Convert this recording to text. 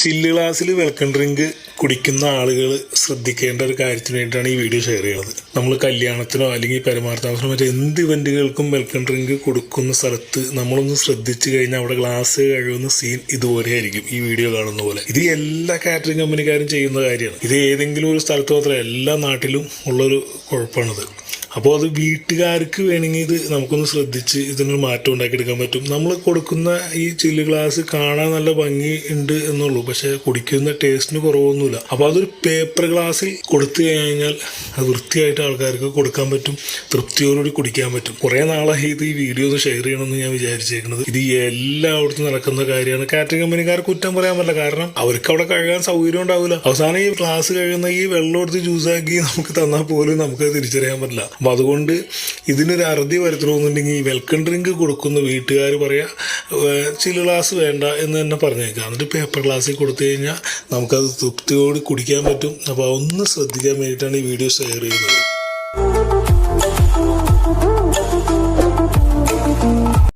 ചില്ല് ഗ്ലാസ്സിൽ welcome drink കുടിക്കുന്ന ആളുകൾ ശ്രദ്ധിക്കേണ്ട ഒരു കാര്യത്തിന് വേണ്ടിയിട്ടാണ് ഈ വീഡിയോ ഷെയർ ചെയ്യുന്നത്. നമ്മൾ കല്യാണത്തിനോ അല്ലെങ്കിൽ പെരുമാറ്റത്തിനോ മറ്റേ എന്ത് ഇവൻറ്റുകൾക്കും വെൽക്കം ഡ്രിങ്ക് കൊടുക്കുന്ന സ്ഥലത്ത് നമ്മളൊന്ന് ശ്രദ്ധിച്ചു കഴിഞ്ഞാൽ അവിടെ ഗ്ലാസ് കഴുകുന്ന സീൻ ഇതുപോലെ ആയിരിക്കും ഈ വീഡിയോ കാണുന്ന പോലെ. ഇത് എല്ലാ കാറ്ററിംഗ് കമ്പനിക്കാരും ചെയ്യുന്ന കാര്യമാണ്. ഇത് ഏതെങ്കിലും ഒരു സ്ഥലത്ത് മാത്രമേ, എല്ലാ നാട്ടിലും ഉള്ളൊരു കുഴപ്പമാണിത്. അപ്പോൾ അത് വീട്ടുകാർക്ക് വേണമെങ്കിൽ ഇത് നമുക്കൊന്ന് ശ്രദ്ധിച്ച് ഇതിനൊരു മാറ്റം ഉണ്ടാക്കിയെടുക്കാൻ പറ്റും. നമ്മൾ കൊടുക്കുന്ന ഈ ചില്ല് ഗ്ലാസ് കാണാൻ നല്ല ഭംഗി ഉണ്ട് എന്നുള്ളൂ, പക്ഷെ കുടിക്കുന്ന ടേസ്റ്റിന് കുറവൊന്നുമില്ല. അപ്പോൾ അതൊരു പേപ്പർ ഗ്ലാസ്സിൽ കൊടുത്തു കഴിഞ്ഞാൽ അത് വൃത്തിയായിട്ട് ആൾക്കാർക്ക് കൊടുക്കാൻ പറ്റും, തൃപ്തിയോടുകൂടി കുടിക്കാൻ പറ്റും. കുറേ നാളായി ഇത് ഈ വീഡിയോ ഒന്ന് ഷെയർ ചെയ്യണമെന്ന് ഞാൻ വിചാരിച്ചേക്കുന്നത്. ഇത് എല്ലായിടത്തും നടക്കുന്ന കാര്യമാണ്. കാറ്ററിംഗ് കമ്പനിക്കാർ കുറ്റം പറയാൻ പറ്റില്ല, കാരണം അവർക്ക് അവിടെ കഴുകാൻ സൗകര്യം ഉണ്ടാവില്ല. അവസാനം ഈ ഗ്ലാസ് കഴുകുന്ന ഈ വെള്ളം എടുത്ത് ജ്യൂസാക്കി നമുക്ക് തന്നാൽ പോലും നമുക്കത് തിരിച്ചറിയാൻ പറ്റില്ല. അപ്പം അതുകൊണ്ട് ഇതിനൊരു അറുതി വരുത്തണമെന്നുണ്ടെങ്കിൽ ഈ വെൽക്കം ഡ്രിങ്ക് കൊടുക്കുന്ന വീട്ടുകാർ പറയാ ചില്ല് ഗ്ലാസ് വേണ്ട എന്ന് തന്നെ പറഞ്ഞേക്കാം. എന്നിട്ട് പേപ്പർ ഗ്ലാസ്സിൽ കൊടുത്തു കഴിഞ്ഞാൽ നമുക്കത് തൃപ്തിയോട് കുടിക്കാൻ പറ്റും. അപ്പോൾ ഒന്ന് ശ്രദ്ധിക്കാൻ വേണ്ടിയിട്ടാണ് ഈ വീഡിയോ ഷെയർ ചെയ്യുന്നത്.